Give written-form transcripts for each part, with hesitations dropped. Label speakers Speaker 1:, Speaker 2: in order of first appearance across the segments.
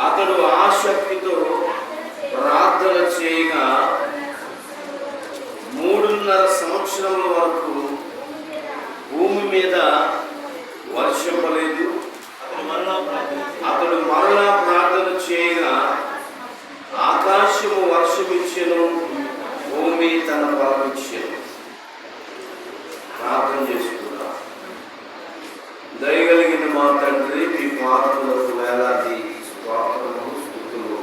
Speaker 1: అతడు ఆసక్తితో ప్రార్థన చేయగా 3.5 సంవత్సరముల వరకు భూమి మీద వర్షం పడలేదు. అతడు మరలా ప్రార్థన చేయగా ఆకాశము వర్షమిచ్చెను, భూమి తన ఫలమిచ్చెను. ప్రార్థన చేసుకున్నా. దయగలిగిన మా తండ్రి, మీ పాదములకు వేలాది స్తోత్రములు స్తుతులు.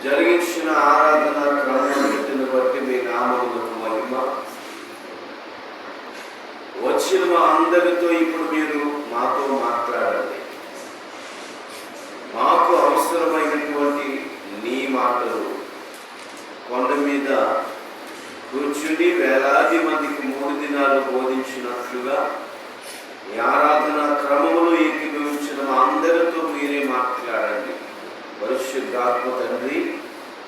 Speaker 1: జరిగించిన ఆరాధన క్రమబద్ధతను బట్టి మీ నామములకు మహిమ. వచ్చిన మా అందరితో ఇప్పుడు మీరు మాతో మాట్లాడండి. మాకు అవసరమైనటువంటి నీ మాటలు కొండ మీద కూర్చుని వేలాది మందికి 3 దినాలు బోధించినట్లుగా ఈ ఆరాధన క్రమంలో ఏకీభవించిన మా అందరితో మీరే మాట్లాడండి. పరిశుద్ధాత్మ తండ్రి,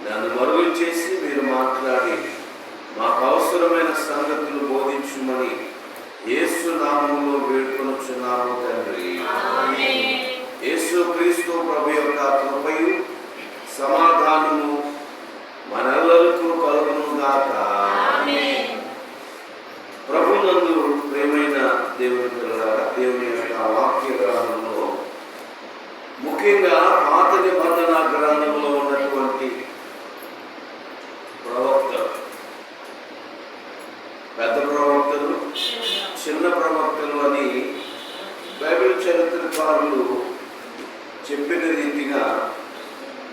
Speaker 1: నన్ను మరుగు చేసి మీరు మాట్లాడి మాకు అవసరమైన సంగతులు బోధించుమని యేసు నామములో వేడుకొనుచున్నాము తండ్రి. యేసు క్రీస్తు ప్రభు యొక్క కృపయు సమాధానము మనెల్లరికీ కలుగును గాక. ప్రభునందు ప్రియమైన దేవుని పిల్లలారా, దేవుని యొక్క వాక్య గ్రంథంలో ముఖ్యంగా పాత నిబంధన గ్రంథంలో ఉన్నటువంటి ప్రవక్తలు, పెద్ద ప్రవక్తలు, చిన్న ప్రవక్తలు అని బైబిల్ చరిత్రకారులు చెప్పిన రీతిగా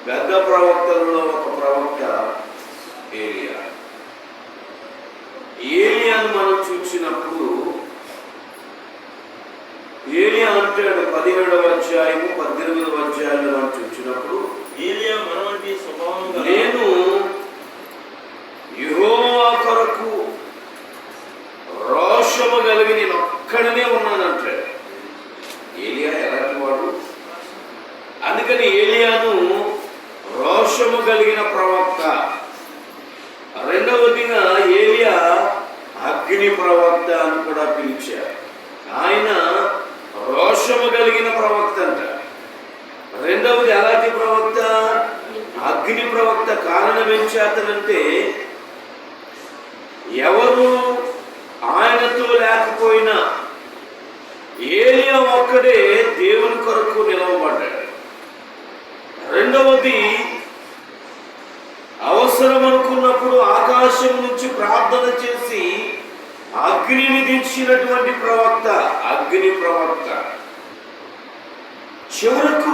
Speaker 1: పెద్ద ప్రవక్తలలో ఒక ప్రవక్త ఏలియా. ఏలియాను మనం చూసినప్పుడు ఏలియా అంటాడు 17వ అధ్యాయము 18వ అధ్యాయంలో మనం చూసినప్పుడు,
Speaker 2: ఏలియా మనవంటి స్వభావం
Speaker 1: నేను యెహోవా కొరకు రోషము కలిగి నేను ఒక్కడనే ఉన్నానంటాడు. ఏలియా ఎలాంటి వాడు? అందుకని ఏలియాను రోషము కలిగిన ప్రవక్త. రెండవదిగా ఏలియా అగ్ని ప్రవక్త అని కూడా పిలిచారు. ఆయన రోషము కలిగిన ప్రవక్త అంట. రెండవది ఎలాంటి ప్రవక్త? అగ్ని ప్రవక్త. కారణం ఏం చేతనంటే, ఎవరు ఆయనతో లేకపోయినా ఏలియా ఒక్కడే దేవుని కొరకు నిలవబడ్డాడు. రెండవది, అవసరం అనుకున్నప్పుడు ఆకాశం నుంచి ప్రార్థన చేసి అగ్నిని దించినటువంటి ప్రవక్త, అగ్ని ప్రవక్త. చివరకు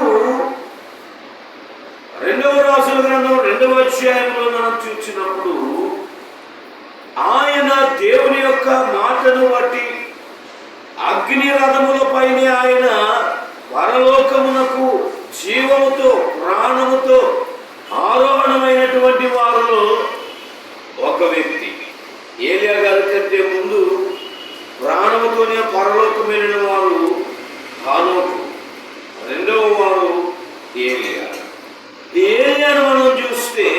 Speaker 1: 2వ రాజుల గ్రంథం 2వ అధ్యాయంలో మనం చూసినప్పుడు ఆయన దేవుని యొక్క మాటను బట్టి అగ్ని రథముల పైన ఆయన పరలోకమునకు జీవముతో ప్రాణముతో ఆరోహణమైనటువంటి వారిలో ఒక వ్యక్తి. ఏలియా గారి కంటే ముందు ప్రాణముతోనే పరలోకం వెళ్ళిన వారు హానోకు, రెండవ వారు ఏలియా. ఏలియాను మనం చూస్తే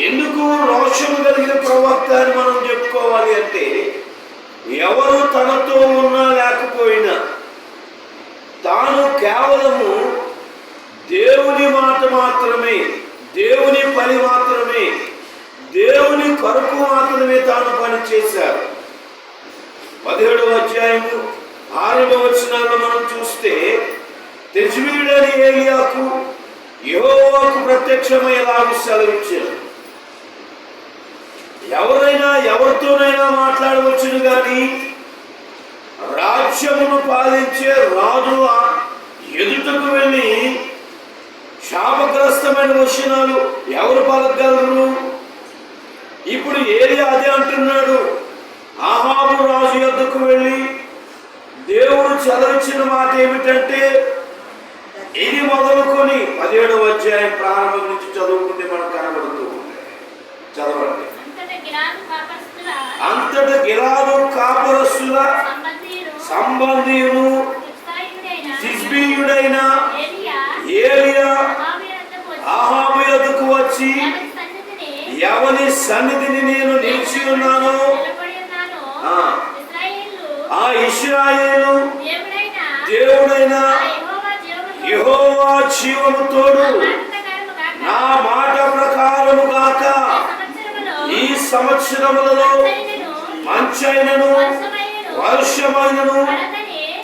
Speaker 1: ఎందుకు రోషము కలిగిన ప్రవక్త అని మనం చెప్పుకోవాలి అంటే, ఎవరు తనతో ఉన్నా లేకపోయినా తాను కేవలము దేవుని మాట మాత్రమే, దేవుని పని మాత్రమే, దేవుని కొరకు మాత్రమే తాను పని చేశారు. 17వ అధ్యాయము 6వ వచనాల్లో మనం చూస్తే, తిజ్బీయుడైన ఏలియాకు యెహోవాకు ప్రత్యక్షమయ్యేలాగా సెలవిచ్చారు. ఎవరైనా ఎవరితోనైనా మాట్లాడవచ్చును కానీ రాజ్యమును పాలించే రాజు ఎదుటకు వెళ్ళి శాపగ్రస్తమైన వచనాలు ఎవరు పలకగలరు? ఇప్పుడు ఏలియా అదే అంటున్నాడు. ఆహాబు రాజు యొద్దకు వెళ్ళి దేవుడు చెలవిచ్చిన మాట ఏమిటంటే, ఇది మొదలుకొని 17వ అధ్యాయం ప్రారంభం నుంచి చదువుకుంటే మనకు కనబడుతూ ఉంది. చదవండి. అంతట గిలాదు కాపురస్తుల సంబంధీయుడు తిష్బీయుడైన ఏలియా ఆహాబు యొద్దకు వచ్చి, ఎవని సన్నిధిని నేను నిలిచి ఉన్నానో ఆ ఇశ్రాయేలు దేవుడైన యెహోవా జీవము తోడు నా మాట ప్రకారము గాక ఈ సంవత్సరములలో మంచైనను వర్షమైనను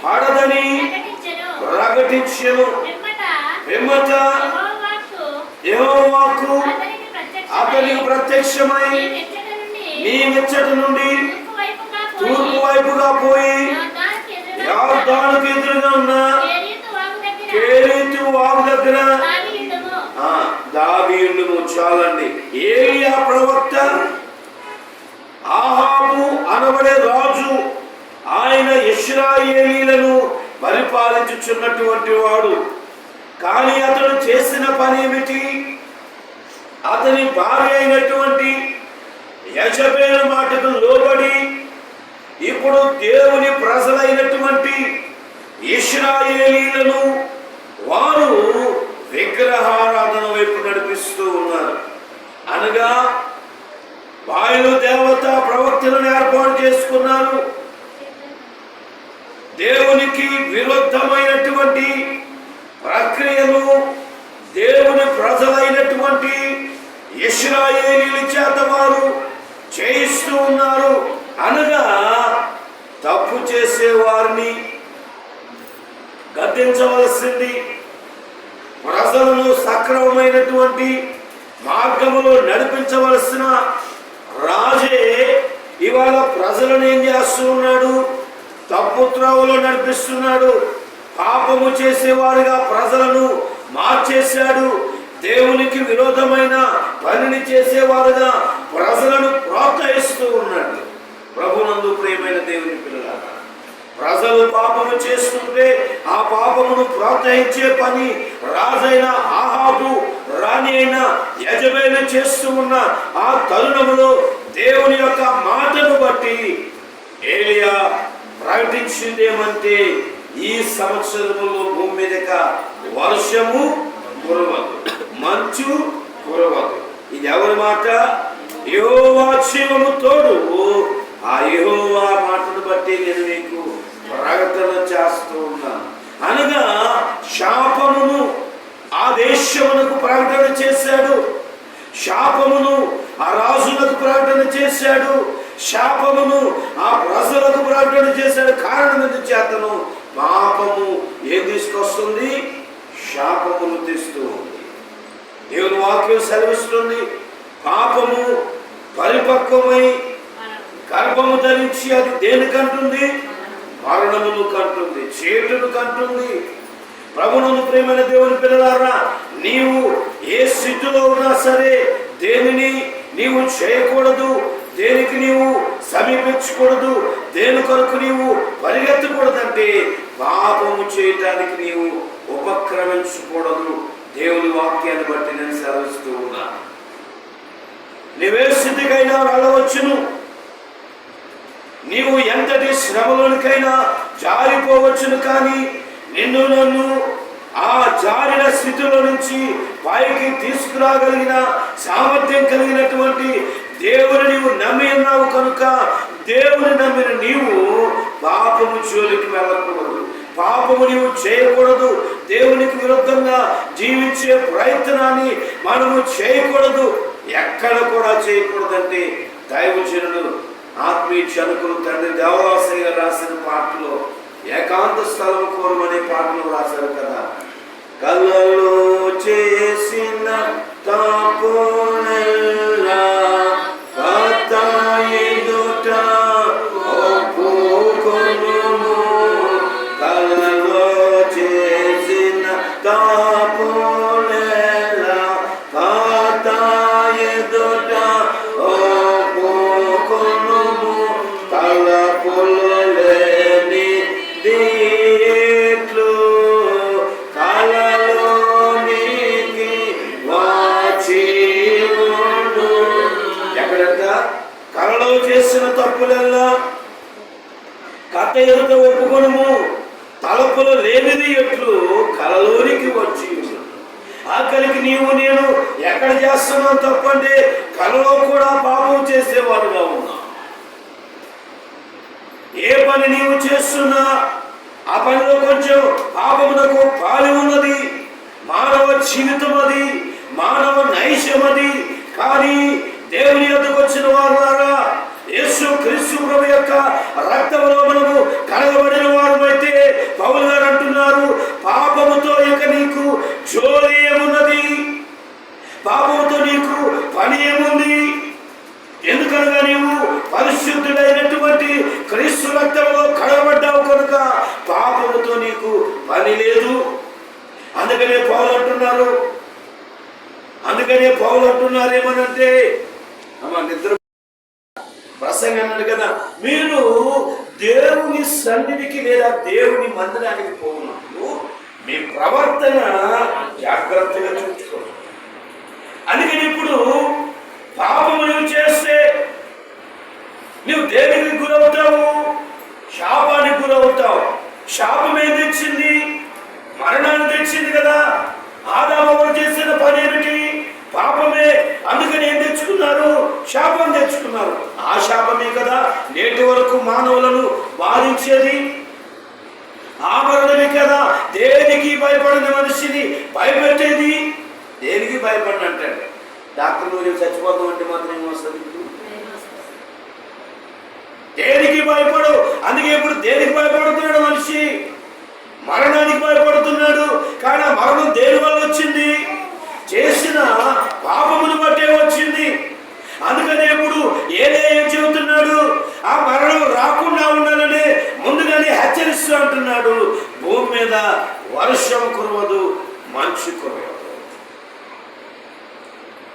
Speaker 1: పడదని ప్రకటించెను. పిమ్మట యెహోవాకు అతనికి ప్రత్యక్షమై నీ మెచ్చట నుండి తూర్పు వైపుగా పోయి యొర్దానుకు ఎదురుగా ఉన్న కెరీతు వాగు దగ్గర దావీదును. చాలండి. ఏలియా ప్రవక్త ఆహాబు అనబడే రాజు, ఆయన ఇశ్రాయేలీలను పరిపాలించుచున్నటువంటి వాడు. కానీ అతడు చేసిన పని ఏమిటి? అతని భార్య అయినటువంటి యెజబెలు మాటకు లోబడి ఇప్పుడు దేవుని ప్రజలైనటువంటి ఇశ్రాయేలీలను వారు విగ్రహారాధన వైపు నడిపిస్తూ ఉన్నారు. అనగా వాయు దేవత ప్రవక్తలను ఏర్పాటు చేసుకున్నారు. దేవునికి విరుద్ధమైనటువంటి ప్రక్రియలు దేవుని ప్రజలైనటువంటి ఇశ్రాయేలీల చేత వారు చేయిస్తూ ఉన్నారు. అనగా తప్పు చేసే వారిని గద్దించవలసింది, ప్రజలను సక్రమమైనటువంటి మార్గములో నడిపించవలసిన రాజే ఇవాళ ప్రజలను ఏం చేస్తూ ఉన్నాడు? తప్పు త్రోవలో నడిపిస్తున్నాడు. పాపము చేసేవారుగా ప్రజలను మార్చేశాడు. దేవునికి విరోధమైన పనిని చేసేవారుగా ప్రజలను ప్రోత్సహిస్తూ ఉన్నాడు. ప్రభునందు ప్రియమైన దేవుని పిల్లలారా, ప్రజలు పాపము చేస్తుంటే ఆ పాపమును ప్రోత్సహించే పని రాజైన ఆహాబు, రాణి అయిన యెజబెలు చేస్తూ ఉన్న ఆ తరుణములో దేవుని యొక్క మాటను బట్టి ఏలియా ప్రకటించిందేమంటే, ఈ సంవత్సరములో భూమి మీదక వర్షము కురవదు, మంచు కురవదు. ఇది ఎవరి మాట? యెహోవా జీవము తోడు. ఆ యెహోవా మాటను బట్టి నేను మీకు ప్రకటన చేస్తూ ఉన్నాను. అనగా శాపమును ఆ దేశమునకు ప్రకటన చేశాడు, శాపమును ఆ రాజులకు ప్రకటన చేశాడు, శాపమును ఆ ప్రజలకు ప్రకటన చేశాడు. కారణం ఎందుకు చేతను? పాపము ఏం తీసుకొస్తుంది? శాపమును తెస్తూ ఉంది. దేవుని వాక్యం సెలవిస్తుంది, పాపము పరిపక్వమై గర్భము ధరించి అది దేనికంటుంది? మరణమును కంటుంది, చేటును కంటుంది. ప్రభువును ప్రేమైన దేవుని పిల్లలారా, నీవు ఏ స్థితిలో ఉన్నా సరే దేనిని నీవు చేయకూడదు, దేనికి నీవు సమీపించకూడదు, దేని కొరకు నీవు పరిగెత్తకూడదంటే పాపము చేయటానికి నీవు ఉపక్రమించకూడదు. దేవుని వాక్యాన్ని బట్టి నేను సెలవిస్తూ ఉన్నా. నీవే స్థితికైనా వెళ్ళవచ్చును, నీవు ఎంతటి శ్రమలోనికైనా జారిపోవచ్చును, కానీ నిన్ను నన్ను ఆ జారిన స్థితిలో నుంచి పైకి తీసుకురాగలిగిన సామర్థ్యం కలిగినటువంటి దేవుని నీవు నమ్మి ఉన్నావు కనుక, దేవుని నమ్మిన నీవు పాపము జోలికి వెళ్ళకూడదు, పాపము నీవు చేయకూడదు. దేవునికి విరుద్ధంగా జీవించే ప్రయత్నాన్ని మనము చేయకూడదు, ఎక్కడ కూడా చేయకూడదంటే దైవజనుడు ఆత్మీయ జనకులు తండ్రి దేవదాసయ్య గారు రాసిన పాటలో ఏకాంత స్థలం కోరమనే పాటలు రాశారు కదా. కళ్ళలో చేసిన తాపునెల్లా కథ ఎదుట ఒప్పుకొనుము, కళ్ళలో చేసిన తాపునెల్లా కథ ఎదుట ఒప్పుకొనుము, తలపులు లేని దీట్లు కలలోనికి వాచి ఉండు. ఎక్కడంట? కలలో చేసిన తప్పులల్లా కథ ఎదుట ఒప్పుకొనుము, తలపులు లేనిది ఎట్లు కలలోనికి వచ్చి ఉండు. ఆఖరికి నీవు నేను ఎక్కడ చేస్తున్నాం తప్పంటే కలలో కూడా పాపం చేసేవాడుగా ఉన్నా. ఏ పని నీవు చేస్తున్నా ఆ పనిలో కొంచెం పాపమునకు పాలి ఉన్నది. మానవ జీవితం అది, మానవ నైజం అది. కానీ దేవుని యొద్దకు వచ్చిన వారులారా, యేసు క్రీస్తు ప్రభు యొక్క రక్తములో మనము కడగబడిన వారమైతే పౌలు గారు అంటున్నారు, పాపముతో ఇక నీకు జోలి ఏమున్నది, పాపముతో నీకు పని ఏముంది? ఎందుకనగా నీవు పరిశుద్ధుడైనటువంటి క్రీస్తు రక్తంలో కడగబడ్డావు కనుక పాపముతో నీకు పని లేదు. అందుకనే పౌలు అంటున్నారు ఏమనంటే, అమ్మ నిద్ర ప్రసంగం అన్నాడు కదా, మీరు దేవుని సన్నిధికి లేదా దేవుని మందిరానికి పోయినప్పుడు మీ ప్రవర్తన జాగ్రత్తగా చూసుకోండి. అందుకని ఇప్పుడు పాపము నువ్వు చేస్తే నువ్వు దేనికి గురవుతావు? శాపానికి గురవుతావు. శాపం ఏం తెచ్చింది? మరణాన్ని తెచ్చింది కదా. ఆదాము చేసిన పని ఏమిటి? పాపమే. అందుకని ఏం తెచ్చుకున్నారు? శాపం తెచ్చుకున్నారు. ఆ శాపమే కదా నేటి వరకు మానవులను బాధించేది. ఆ మరణమే కదా దేనికి భయపడిన మనిషిని భయపెట్టేది. దేనికి భయపడిన అంటాడు డాక్టర్, నువ్వు చచ్చిపోతావు అంటే మాత్రం ఏమొస్తుంది? దేనికి భయపడు. అందుకే ఇప్పుడు దేనికి భయపడుతున్నాడు మనిషి? మరణానికి భయపడుతున్నాడు. కానీ ఆ మరణం దేని వల్ల వచ్చింది? చేసిన పాపమును బట్టే వచ్చింది. అందుకని ఇప్పుడు ఏం చెబుతున్నాడు? ఆ మరణం రాకుండా ఉండాలని ముందుగానే హెచ్చరిస్తూ అంటున్నాడు, భూమి మీద వర్షం కురవదు, మంచు కురవదు.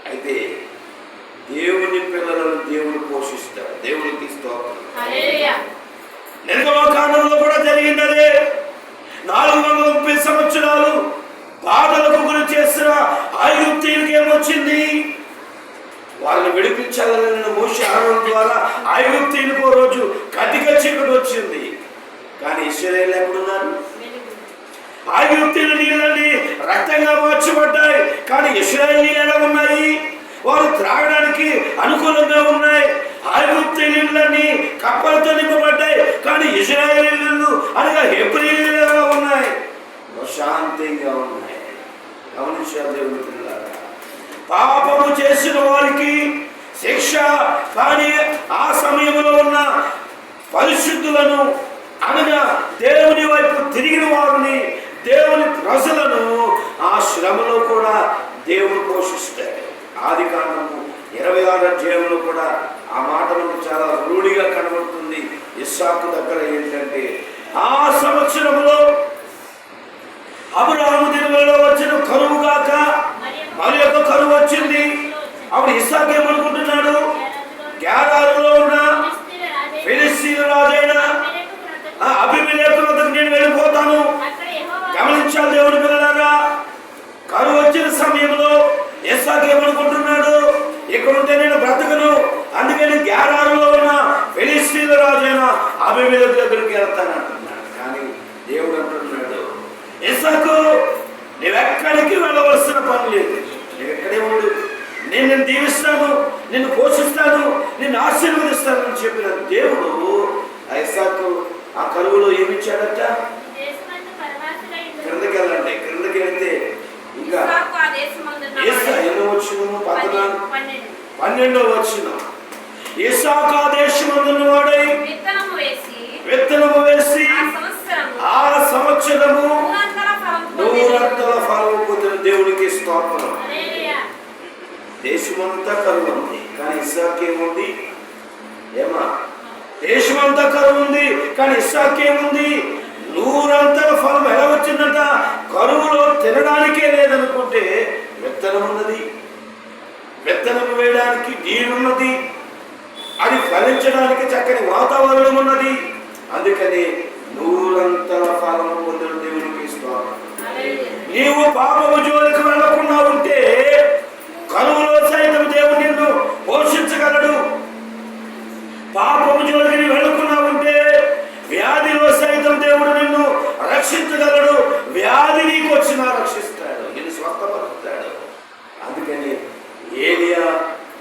Speaker 1: అయితే దేవుని పిల్లలను దేవుడు పోషిస్తాడు. దేవునికి స్తోత్రం. నిర్గమకాండంలో కూడా జరిగిందదే. 430 సంవత్సరాలు బాధలకు గురి చేసిన ఐగుప్తీయులకి ఏమొచ్చింది? వాళ్ళని విడిపించాలన్న మోషే ఆరోహణ ద్వారా ఐగుప్తీయులకు రోజు కటిక చీకటి వచ్చింది. కానీ ఇశ్రాయేలు ఎక్కడున్నారు? ఐగుప్తీయుల నీళ్ళని రక్తంగా మార్చబడ్డాయి. కానీ ఇశ్రాయేలు నీళ్ళు ఎలా ఉన్నాయి? వారు త్రాగడానికి అనుకూలంగా ఉన్నాయి. ఐగుప్తు నీళ్ళని కప్పలతో నింపబడ్డాయి. కానీ ఇశ్రాయేలు నీళ్ళు అనగా హెబ్రీయులుగా ఉన్నాయి, ప్రశాంతంగా ఉన్నాయి. గమనించాలి దేవుని పిల్లలారా, పాపము చేసిన వారికి శిక్ష. కానీ ఆ సమయంలో ఉన్న పరిశుద్ధులను అనగా దేవుని వైపు తిరిగిన వారిని, దేవుని ప్రజలను ఆ శ్రమలో కూడా దేవుడు పోషిస్తాడు. ఆదికాండము 26వ అధ్యాయంలో కూడా ఆ మాట మనకు చాలా రూఢిగా కనబడుతుంది. ఇస్సాకు దగ్గర ఏంటంటే, ఆ సంవత్సరంలో అబ్రాహాము దినములలో వచ్చిన కరువు కాక మరి యొక్క కరువు వచ్చింది. అప్పుడు ఇస్సాకు ఏమనుకుంటున్నాడు? గెరారులో ఉన్న ఫిలిష్తీయుల రాజైన అబీమెలెకు వద్దకు నేను వెళ్ళిపోతాను. గమనించాలి దేవుని పిల్లలారా, కరువు వచ్చిన సమయంలో ఇస్సాకు ఏమనుకుంటున్నాడు? ఇక్కడ ఉంటే నేను బ్రతకను, అందుకని గెరారులో ఉన్న ఫిలిష్తీయుల రాజైన అబీమెలెకు దగ్గరికి వెళ్తాను అంటున్నాడు. కానీ దేవుడు అంటున్నాడు, ఇస్సాకు నువ్వెక్కడికి వెళ్ళవలసిన పని లేదు, నువ్వు ఎక్కడే ఉండు, నేను నిన్ను దీవిస్తాను, నిన్ను పోషిస్తాను, నిన్ను ఆశీర్వదిస్తాను అని చెప్పిన దేవుడు ఆ ఇస్సాకు ఆ కరువులో ఏమిచ్చాడట? క్రిందకి వెళ్ళండి. క్రిందకి వెళ్తే ఇంకా ఎన్నో వచ్చినము 12వ వచనం. ఇస్సాకు ఆ దేశమందున్న వాడై విత్తనము వేసి ఆ సంవత్సరము 100 ఫలము పొందిన దేవునికి స్తోత్రం. దేశమంతా కరువు ఉంది, కానీ ఇస్సాకు ఏముంది? ఏమా దేశమంతా కరువు ఉంది, కానీ ఇస్సాకు ఏముంది? 100 ఫలం. ఎలా వచ్చిందంట? కరువులో తినడానికే లేదనుకుంటే విత్తనం ఉన్నది, విత్తనం వేయడానికి నీరున్నది, అది ఫలించడానికి చక్కని వాతావరణం ఉన్నది. అందుకని 100 ఫలము పొందిన దేవునికి స్తోత్రం. నీవు పాపము జోలికి వెళ్ళకుండా ఉంటే కరువులో సైతం దేవుడు నిన్ను పోషించగలడు. పాపము జోలికి వెళ్ళకుండా ఉంటే వ్యాధిలో సైతం దేవుడు నిన్ను రక్షించగలడు. వ్యాధి నీకు వచ్చినా రక్షిస్తాడు, నిన్ను స్వస్థపరుస్తాడు. అందుకని ఏలియా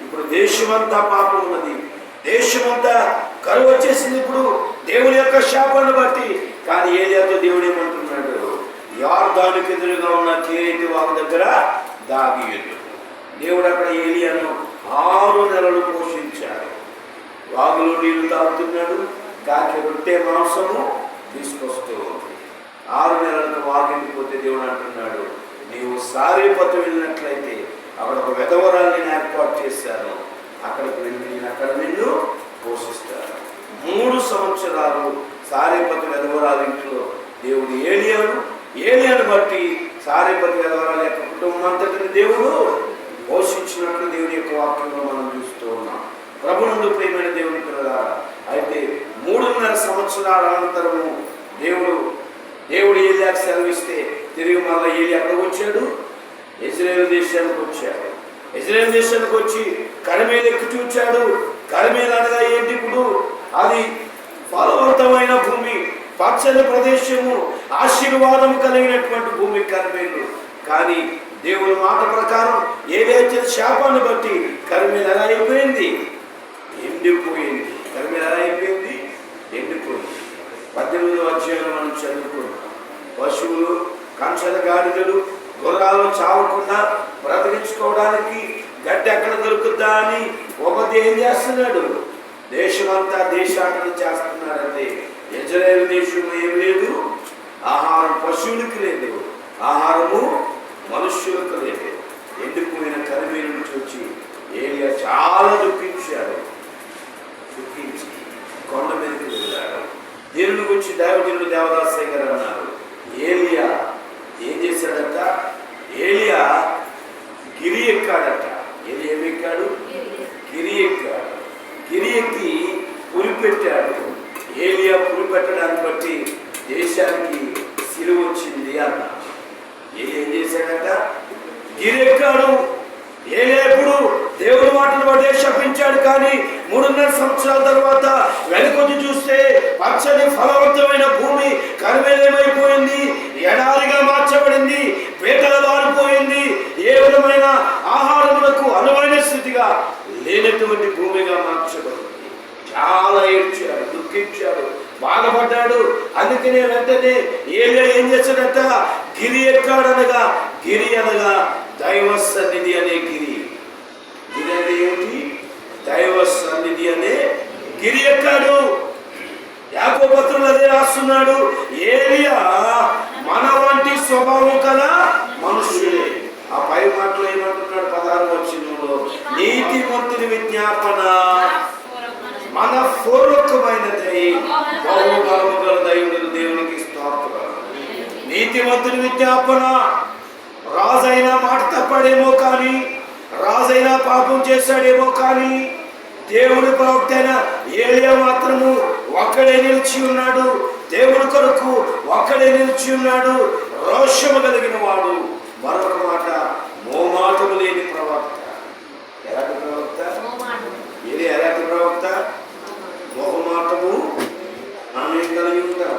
Speaker 1: ఇప్పుడు దేశమంతా పాపం ఉన్నది, దేశమంతా కరువు వచ్చేసింది ఇప్పుడు దేవుని యొక్క శాపాన్ని బట్టి. కానీ ఏలియాతో దేవుడు ఏమంటున్నాడు? యార్దానుకు ఎదురుగా ఉన్న కేరేతి వాగు దగ్గర దాగి ఉండు. దేవుడు అక్కడ ఏలియాను 6 నెలలు పోషించాడు. వాగులో నీళ్లు తాగుతున్నాడు, కాకి రొట్టె మాంసము తీసుకొస్తూ ఉంది. 6 నెలలకు వాగిండిపోతే దేవుడు అంటున్నాడు, నీవు సారేపతు వెళ్ళినట్లయితే అక్కడ ఒక వెధవరాల్ని నేను ఏర్పాటు చేశాను, అక్కడికి వెళ్ళి నేను అక్కడ నిన్ను పోషిస్తాను. 3 సంవత్సరాలు సారేపతు వెధవరాలు ఇంట్లో దేవుడు ఏలియాను బట్టి సారేపతు వెధవరాల యొక్క కుటుంబం అంతటిని దేవుడు పోషించినట్లు దేవుని యొక్క వాక్యంలో మనం చూస్తూ ఉన్నాం. ప్రభునందు ప్రియమైన దేవుని పిల్లలారా, అయితే 3.5 సంవత్సరాల అనంతరము దేవుడు ఏలియాకు సెలవిస్తే తిరిగి మళ్ళీ ఏలియా ఎక్కడికి వచ్చాడు? ఇజ్రాయేలు దేశానికి వచ్చాడు. ఇజ్రాయేలు దేశానికి వచ్చి కర్మేలు ఎక్కి చూచాడు. కర్మేలు అనగా ఏంటి? ఇప్పుడు అది ఫలవంతమైన భూమి, పచ్చని ప్రదేశము, ఆశీర్వాదం కలిగినటువంటి భూమి కర్మేలు. కానీ దేవుని మాట ప్రకారం ఏదైతే శాపాన్ని బట్టి కర్మేలు ఎలా అయిపోయింది? ఎండిపోయింది. కర్మేలు ఎలా అయిపోయింది? ఎండిపోయింది. 18వ అధ్యాయంలో మనం చదువుకున్నాం. పశువులు, కంచెల గాడిదలు, గుర్రాలు చావకుండా బ్రతికించుకోవడానికి గడ్డి ఎక్కడ దొరుకుద్దా అని ఒకటి ఏం చేస్తున్నాడు? దేశమంతా దేశాటన చేస్తున్నాడంటే ఇజ్రాయేలు దేశంలో ఏం లేదు? ఆహారం పశువులకి లేదు, ఆహారము మనుష్యులకు లేదు. ఎండిపోయిన కర్మేలు నుంచి వచ్చి ఏలియా చాలా దుఃఖించాడు. దుఃఖించి కొండ మీదకి వెళ్ళాడు. దేవుని గురించి దైవజనుడు దేవదాసయ్య గారు అన్నారు, ఏలియా ఏం చేశాడట? ఏలియా గిరి ఎక్కాడట. ఏలియా ఏమి ఎక్కాడు? గిరి ఎక్కాడు. గిరి ఎక్కి పురి పెట్టాడు. ఏలియా పురి పెట్టడాన్ని బట్టి దేశానికి సిలువ వచ్చింది అన్న. ఏం చేశాడట? గిరి ఎక్కాడు. ఏలియా ఎప్పుడు దేవుడి మాటలు బట్టే శపించాడు. కానీ 3.5 సంవత్సరాల తర్వాత వెనుకొంది చూస్తే పచ్చని ఫలవంతమైన భూమి కర్మేలేమైపోయింది? ఎడారిగా మార్చబడింది, పేటలు మారిపోయింది. ఏ విధమైన ఆహారములకు అనువైన స్థితిగా లేనటువంటి భూమిగా మార్చబడింది. చాలా ఏడ్చాడు, దుఃఖించాడు, బాధపడ్డాడు. అందుకనే వెంటనే ఏలియా ఏం చేశాడట? గిరి ఎక్కాడనగా, గిరి అనగా దైవ సన్నిధి అనే గిరి. గిరి అంటే ఏమిటి? దైవ సన్నిధి అనే గిరి ఎక్కాడు. యాకోబు పత్రులు అదే రాస్తున్నాడు, ఏలియా మన వంటి స్వభావం కల మనుష్యుడే. ఆ పై మాటలో ఏమంటున్నాడు? 16వ వచనంలో, నీతిమంతుని విజ్ఞాపన మన పూర్వకమైనదై బహుబలము గల దైవుడు దేవునికి స్తోత్రం. నీతిమంతుని విజ్ఞాపన. రాజైనా మాట తప్పాడేమో కానీ, రాజైనా పాపం చేశాడేమో కానీ, దేవుని ప్రవక్త అయిన ఏలియా మాత్రము ఒక్కడే నిలిచి ఉన్నాడు. దేవుని కొరకు ఒక్కడే నిలిచి ఉన్నాడు. రోషము కలిగిన వాడు. మరొక మాట, మోమాటము లేని ప్రవక్త. ఎలాంటి ప్రవక్త? ఏలియా ఎలాంటి ప్రవక్త? మొహమాటము ఆమె కలిగి ఉందా?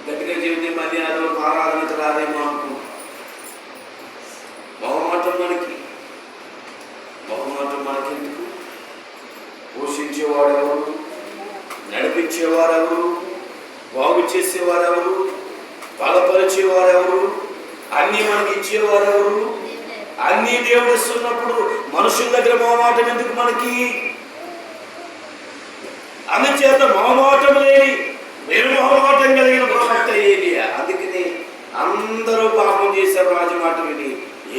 Speaker 1: గట్టిగా చెబితే మళ్ళీ అదో ఆరాధనకు రాదేమో అనుకుంటున్నాం. మొహమాటం మనకెందుకు? పోషించేవాడెవరు? నడిపించేవారెవరు? బాగు చేసేవారెవరు? బలపరిచేవారెవరు? అన్నీ మనకి ఇచ్చేవారెవరు? అన్నీ దేవుడు ఇస్తున్నప్పుడు మనుషుల దగ్గర మొహమాటం ఎందుకు మనకి? అందుచేత మొహమాటం లేని నిర్మోహమాటం కలిగిన ప్రవక్త ఏలియా. అందుకని అందరూ పాపం చేశారు. రాజు మాట విని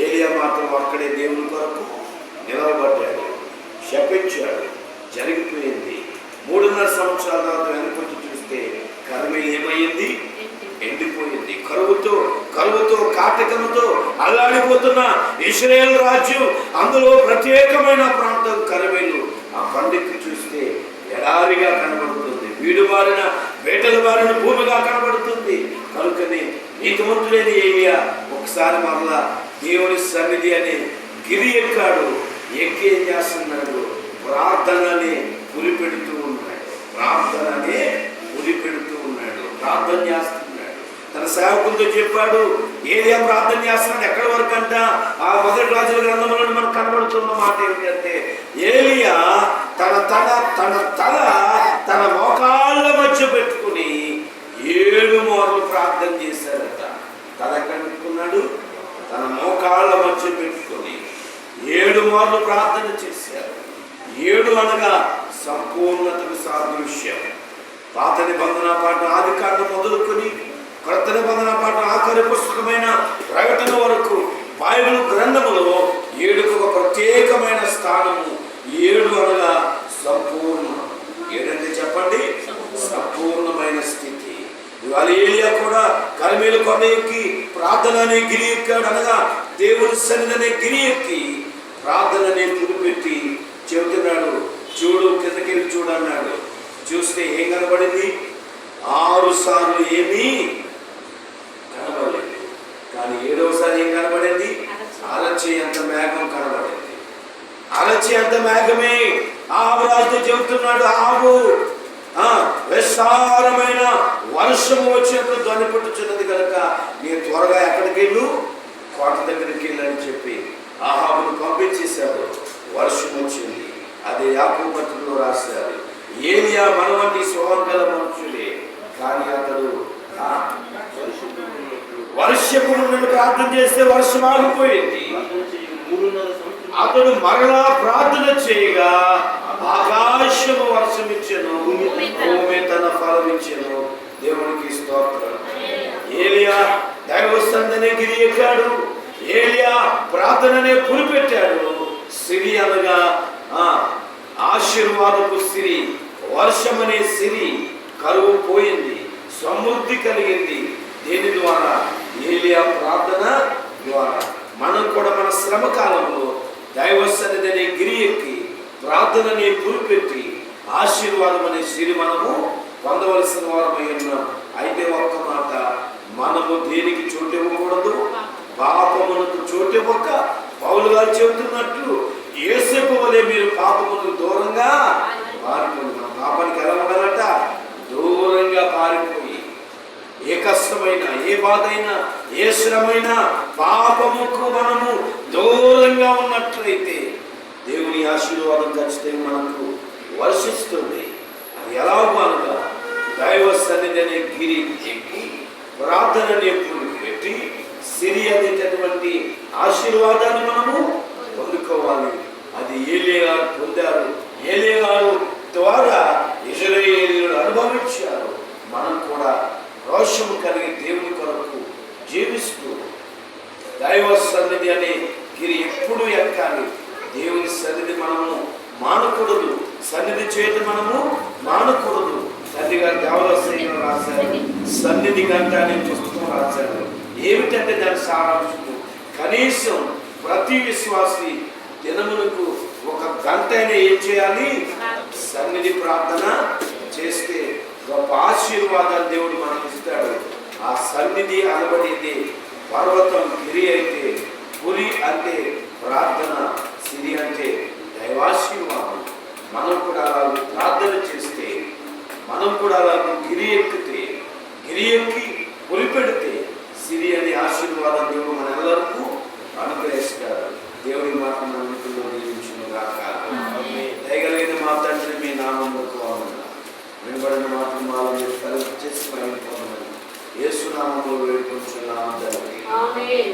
Speaker 1: ఏలియా మాత్రం అక్కడే దేవుని కొరకు నిలబడ్డాడు, శపించాడు. జరిగిపోయింది. 3.5 సంవత్సరాల తర్వాత వెనుకొచ్చి చూస్తే కర్మేలు ఏమైంది? ఎండిపోయింది. కరువుతో కాటకముతో అల్లాడిపోతున్న ఇశ్రాయేలు రాజ్యం, అందులో ప్రత్యేకమైన ప్రాంతం కర్మేలు. ఆ పండితులు చూస్తే ఎడారిగా కనబడుతుంది, వీడుబారిన వేటల బారిన భూమిగా కనబడుతుంది. కనుకని నీతిమంతుడైన ఏలియా ఒకసారి మరలా దేవుని సన్నిధి అనే గిరి ఎక్కాడు. ఎక్కి ఏం చేస్తున్నాడు? ప్రార్థననే ఉరిపెడుతూ ఉన్నాడు. ప్రార్థన చేస్తున్నాడు. తన తన సేవకులతో చెప్పాడు. ఏలియా ప్రార్థన చేస్తున్నాడు. ఎక్కడి వరకు అంట? ఆ మొదటి రాజుల గ్రంథంలో మనకు కనబడుతున్న మాట ఏమిటంటే, ఏలియా తన తల తన మోకాళ్ళ మధ్య పెట్టుకుని 7 మార్లు ప్రార్థన చేశాడట. తల ఎక్కడ పెట్టుకున్నాడు? తన మోకాళ్ళ మధ్య పెట్టుకుని 7 మార్లు ప్రార్థన చేశారు. 7 అనగా సంపూర్ణతకు సాదృశ్యం. పాత నిబంధన పాట ఆది కాండం మొదలుకొని క్రొత్త నిబంధన పాట ఆఖరి పుస్తకమైన ప్రకటన వరకు బైబిల్ గ్రంథములో 7కు ఒక ప్రత్యేకమైన స్థానము. 7 అనగా సంపూర్ణ. 7 అంటే చెప్పండి, సంపూర్ణమైన స్థితి. ఇవాళ ఏలియా కూడా కర్మేలు కొండ ఎక్కి ప్రార్థన అనే గిరి ఎక్కాడు. అనగా దేవుని సన్నిధి అనే గిరి ఎక్కి ప్రార్థన అనే పులిపెట్టి చెబుతున్నాడు. చూడు, కిందకెళ్ళి చూడన్నాడు. చూస్తే ఏం కనబడింది? 6 సార్లు ఏమీ కనబడలేదు. కానీ 7వసారి ఏం కనబడింది? అరచేయంత మేఘం కనబడింది. అరచేయంత మేఘమే. ఆబరాజుతో చెబుతున్నాడు, ఆగు, విస్తారమైన వర్షము వచ్చినట్లు ధ్వని పుట్టుచున్నది కనుక నేను త్వరగా ఎక్కడికి వెళ్ళు? కోట దగ్గరికి వెళ్ళని చెప్పి ఆహాబును పంపించేశాడు. వర్షం వచ్చింది. అదే యాకోబు పత్రికలో రాశారు. ఏలియా మన వంటి స్వభావం గల మనుషులే, కానీ అతడు వర్షపు నుండి ప్రార్థన చేస్తే వర్షం ఆగిపోయింది. అతడు మరలా ప్రార్థన చేయగా ఆకాశము వర్షం ఇచ్చెను, భూమి తన ఫలం ఇచ్చెను. దేవునికి స్తోత్రం. ఏలియా దైవస్థందనే గిరి ఎక్కాడు. ఏలియా ప్రార్థననే పులిపెట్టాడు. సిరి అనగా ఆశీర్వాదపు సిరి, వర్షం అనే సిరి. కరువు పోయింది, సమృద్ధి కలిగింది. దేని ద్వారా? ఏలియా ప్రార్థన ద్వారా. మనం కూడా మన శ్రమ కాలంలో దైవ సన్నిధి అనే గిరి ఎక్కి ప్రార్థనని పులిపెట్టి ఆశీర్వాదం అనే సిరి మనము పొందవలసిన వారమై ఉన్నాం. అయితే ఒక్క మాట, మనము దేనికి చోటు ఇవ్వకూడదు? పాపమునకు చోటు ఇవ్వక పౌలు గారు చెబుతున్నట్లు యోసేపు వలె మీరు పాపమునకు దూరంగా పారిపోయి. మన పాపానికి ఎలా ఉండాలంట? దూరంగా పారిపోయి. ఏ కష్టమైనా, ఏ బాధ అయినా, ఏ శ్రమైనా పాపముకు మనము దూరంగా ఉన్నట్లయితే దేవుని ఆశీర్వాదం ఖచ్చితంగా మనకు వర్షిస్తుంది. అది ఎలా అనగా దైవ సన్నిధి అనే గిరి ఎక్కి ప్రార్థనని ఎప్పుడు పెట్టి సిరి అనేటటువంటి ఆశీర్వాదాన్ని మనము పొందుకోవాలి. అది ఏలియా గారు పొందారు. ఏలియా గారు ద్వారా ఇశ్రాయేలీయులు అనుభవించారు. మనం కూడా రోషము కలిగి దేవుని కొరకు జీవిస్తూ దైవ సన్నిధి అనే గిరి ఎప్పుడు ఎక్కాలి. దేవుని సన్నిధి మనము మానకూడదు. సన్నిధి చేయడం మనము మానకూడదు. తండ్రి గారు దేవదాసయ్య రాశారు. సన్నిధి గంట అనే పుస్తకం రాశారు. ఏమిటంటే దాని సారాంశము, కనీసం ప్రతి విశ్వాసి దినములకు 1 గంట అయినా ఏం చేయాలి? సన్నిధి ప్రార్థన చేస్తే గొప్ప ఆశీర్వాదాలు దేవుడు మనకి ఇస్తాడు. ఆ సన్నిధి అనబడేది పర్వతం గిరి అయితే, పులి అంటే ప్రార్థన, సిరి అంటే దైవాశీర్వాదం. మనం కూడా అలా ప్రార్థన చేస్తే, మనం కూడా అలా గిరి ఎక్కితే, గిరి ఎక్కి పులి పెడితే సిరి అనే ఆశీర్వాదం దేవుడు మనందరికీ అనుగ్రహిస్తారు. దేవుని మాట మన ఇంట్లో దీవించును గాక. దయగలిగిన మా తండ్రి, మీ నామములకు వందనాలు. వినబడిన మాటలు మాలో మీరు కలిసి చేసి పైన పొందమని యేసు నామములో వేడుకొంచున్నాము తండ్రి. ఆమేన్.